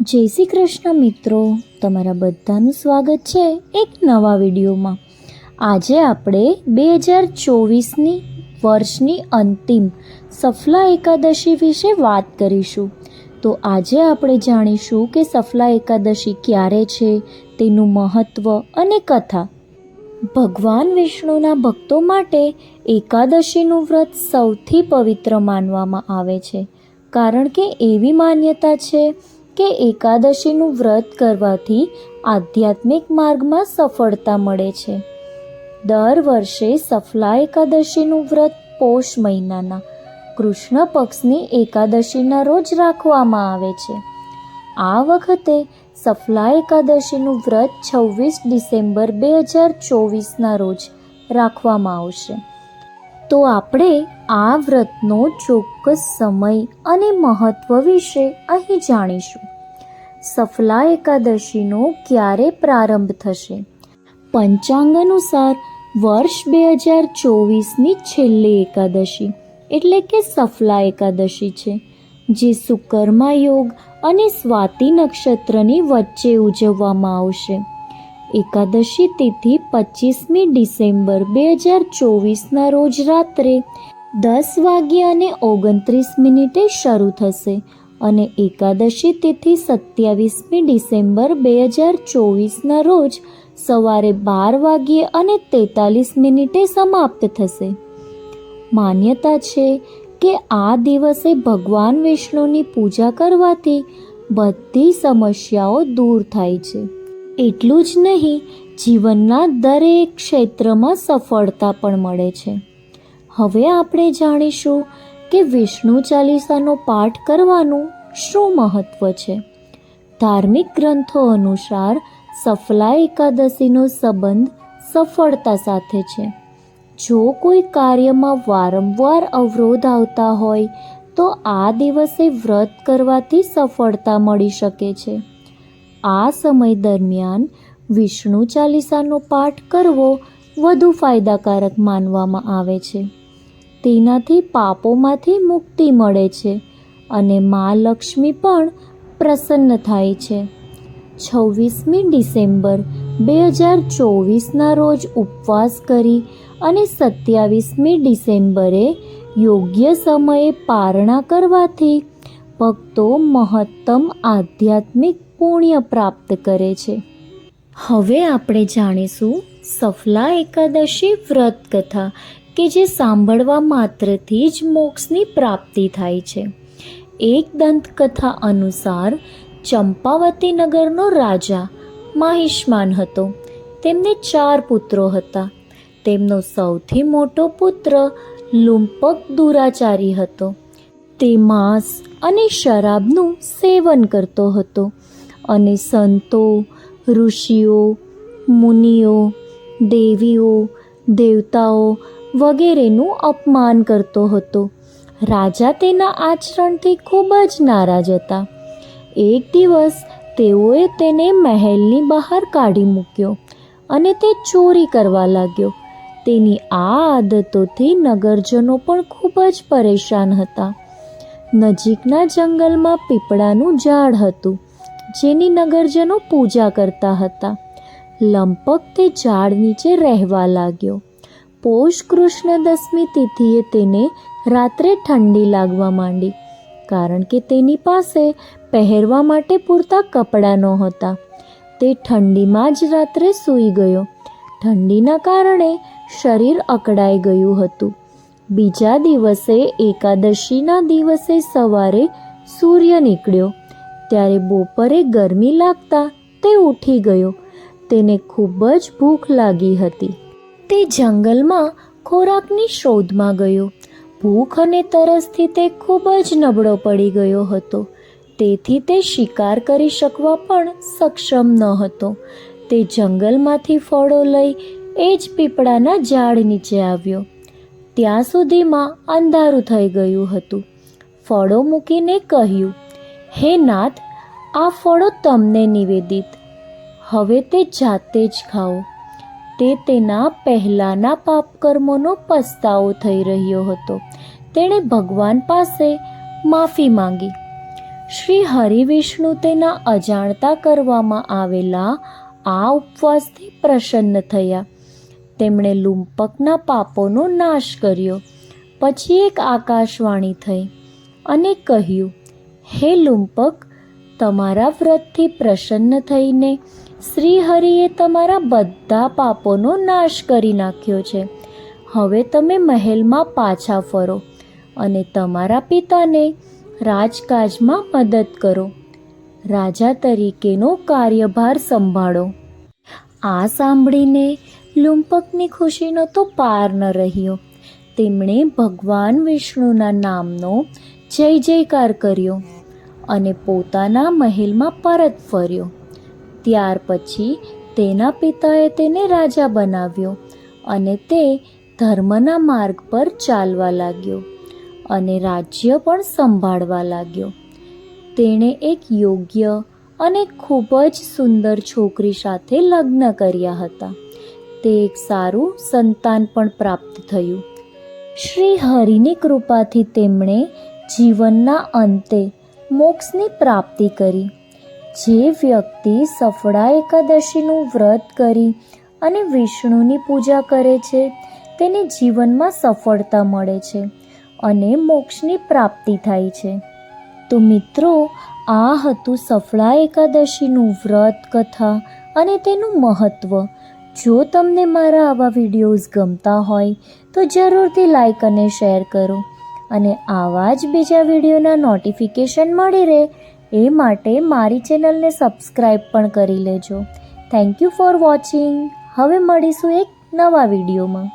જય શ્રી કૃષ્ણ મિત્રો, તમારા બધાનું સ્વાગત છે એક નવા વિડીયોમાં। આજે આપણે 2024ની વર્ષની અંતિમ સફલા એકાદશી વિશે વાત કરીશું। તો આજે આપણે જાણીશું કે સફલા એકાદશી ક્યારે છે, તેનું મહત્ત્વ અને કથા। ભગવાન વિષ્ણુના ભક્તો માટે એકાદશીનું વ્રત સૌથી પવિત્ર માનવામાં આવે છે, કારણ કે એવી માન્યતા છે કે એકાદશીનું વ્રત કરવાથી આધ્યાત્મિક માર્ગમાં સફળતા મળે છે। દર વર્ષે સફલા એકાદશીનું વ્રત પોષ મહિનાના કૃષ્ણ પક્ષની એકાદશીના રોજ રાખવામાં આવે છે। આ વખતે સફલા એકાદશીનું વ્રત 26 ડિસેમ્બર 2024ના રોજ રાખવામાં આવશે। તો આપણે આ વ્રતનો ચોક્કસ સમય અને મહત્ત્વ વિશે અહીં જાણીશું। સફલા એકાદશીનો ક્યારે પ્રારંભ થશે? પંચાંગ અનુસાર વર્ષ 2024ની છેલ્લી એકાદશી એટલે કે સફલા એકાદશી છે, જે સુકર્મા યોગ અને સ્વાતિ નક્ષત્રની વચ્ચે ઉજવવામાં આવશે। એકાદશી તિથિ 25મી ડિસેમ્બર 2024ના રોજ રાત્રે 10:29 શરૂ થશે અને એકાદશી તિથિ 27મી ડિસેમ્બર 2024ના રોજ સવારે 12:43 સમાપ્ત થશે। માન્યતા છે કે આ દિવસે ભગવાન વિષ્ણુની પૂજા કરવાથી બધી સમસ્યાઓ દૂર થાય છે। એટલું જ નહીં, જીવનના દરેક ક્ષેત્રમાં સફળતા પણ મળે છે। હવે આપણે જાણીશું કે વિષ્ણુ ચાલીસાનો પાઠ કરવાનું શું મહત્ત્વ છે। ધાર્મિક ગ્રંથો અનુસાર સફલા એકાદશીનો સંબંધ સફળતા સાથે છે। જો કોઈ કાર્યમાં વારંવાર અવરોધ આવતા હોય તો આ દિવસે વ્રત કરવાથી સફળતા મળી શકે છે। આ સમય દરમિયાન વિષ્ણુ ચાલીસાનો પાઠ કરવો વધુ ફાયદાકારક માનવામાં આવે છે। તેનાથી પાપોમાંથી મુક્તિ મળે છે અને મા લક્ષ્મી પણ પ્રસન્ન થાય છે। 26મી ડિસેમ્બર 2024ના રોજ ઉપવાસ કરી અને 27મી ડિસેમ્બરે યોગ્ય સમયે પારણા કરવાથી ભક્તો મહત્તમ આધ્યાત્મિક પુણ્ય પ્રાપ્ત કરે છે। હવે આપણે જાણીશું સફલા એકાદશી વ્રત કથા કે જે સાંભળવા માત્રથી જ મોક્ષની પ્રાપ્તિ થાય છે। એક દંતકથા અનુસાર ચંપાવતી નગરનો રાજા માહિષ્માન હતો। તેમને 4 પુત્રો હતા। તેમનો સૌથી મોટો પુત્ર લુંપક દુરાચારી હતો। તે માંસ અને શરાબનું સેવન કરતો હતો અને સંતો, ઋષિઓ, મુનિઓ, દેવીઓ, દેવતાઓ વગેરેનું અપમાન કરતો હતો। રાજા તેના આચરણથી ખૂબ જ નારાજ હતા। એક દિવસ તેઓએ તેને મહેલની બહાર કાઢી મૂક્યો અને તે ચોરી કરવા લાગ્યો। તેની આ આદતોથી નગરજનો પણ ખૂબ જ પરેશાન હતા। નજીકના જંગલમાં પીપળાનું ઝાડ હતું, જેની નગરજનો પૂજા કરતા હતા। લંપક તે ઝાડ નીચે રહેવા લાગ્યો। પોષ કૃષ્ણ દશમી તિથિએ તેને રાત્રે ઠંડી લાગવા માંડી, કારણ કે તેની પાસે પહેરવા માટે પૂરતા કપડાં નહોતા। તે ઠંડીમાં જ રાત્રે સૂઈ ગયો। ઠંડીના કારણે શરીર અકળાઈ ગયું હતું। બીજા દિવસે એકાદશીના દિવસે સવારે સૂર્ય નીકળ્યો ત્યારે બપોરે ગરમી લાગતા તે ઉઠી ગયો। તેને ખૂબ જ ભૂખ લાગી હતી। તે જંગલમાં ખોરાકની શોધમાં ગયો। ભૂખ અને તરસથી તે ખૂબ જ નબળો પડી ગયો હતો, તેથી તે શિકાર કરી શકવા પણ સક્ષમ ન હતો। તે જંગલમાંથી ફળો લઈ એ જ પીપળાના ઝાડ નીચે આવ્યો। ત્યાં સુધીમાં અંધારું થઈ ગયું હતું। ફળો મૂકીને કહ્યું, હે નાથ, આ ફળો તમને નિવેદિત, હવે તે જાતે જ ખાઓ। તે તેના પહેલાંના પાપકર્મોનો પસ્તાવો થઈ રહ્યો હતો। તેણે ભગવાન પાસે માફી માંગી। શ્રી હરિવિષ્ણુ તેના અજાણતા કરવામાં આવેલા આ ઉપવાસથી પ્રસન્ન થયા. તેમણે લુંપકના પાપોનો નાશ કર્યો. પછી એક આકાશવાણી થઈ અને કહ્યું, હે લુંપક, તમારા વ્રતથી પ્રસન્ન થઈને શ્રી હરિએ તમારા બધા પાપોનો નાશ કરી નાખ્યો છે. હવે તમે મહેલમાં પાછા ફરો અને તમારા પિતાને રાજકાજમાં મદદ કરો. રાજા તરીકેનો કાર્યભાર સંભાળો. આ સાંભળીને લુંપકની ખુશીનો તો પાર ન રહ્યો. તેમણે ભગવાન વિષ્ણુના નામનો જય જયકાર કર્યો અને પોતાના મહેલમાં પરત ફર્યો. ત્યાર પછી તેના પિતાએ તેને રાજા બનાવ્યો અને તે ધર્મના માર્ગ પર ચાલવા લાગ્યો અને રાજ્ય પણ સંભાળવા લાગ્યો. તેણે એક યોગ્ય અને ખૂબ જ સુંદર છોકરી સાથે લગ્ન કર્યા હતા. તે એક સારું સંતાન પણ પ્રાપ્ત થયું. શ્રી હરિની કૃપાથી તેમણે જીવનના અંતે મોક્ષની પ્રાપ્તિ કરી. જે વ્યક્તિ સફળા એકાદશીનું વ્રત કરી અને વિષ્ણુની પૂજા કરે છે તેને જીવનમાં સફળતા મળે છે અને મોક્ષની પ્રાપ્તિ થાય છે. તો મિત્રો, આ હતું સફળા એકાદશીનું વ્રત કથા અને તેનું મહત્ત્વ. જો તમને મારા આવા વિડીયોઝ ગમતા હોય તો જરૂરથી લાઈક અને શેર કરો અને આવા જ બીજા વિડીયોના નોટિફિકેશન મળી રહે એ માટે મારી ચેનલને સબસ્ક્રાઈબ પણ કરી લેજો. Thank you for watching. હવે મળીશું એક નવા વિડીયોમાં.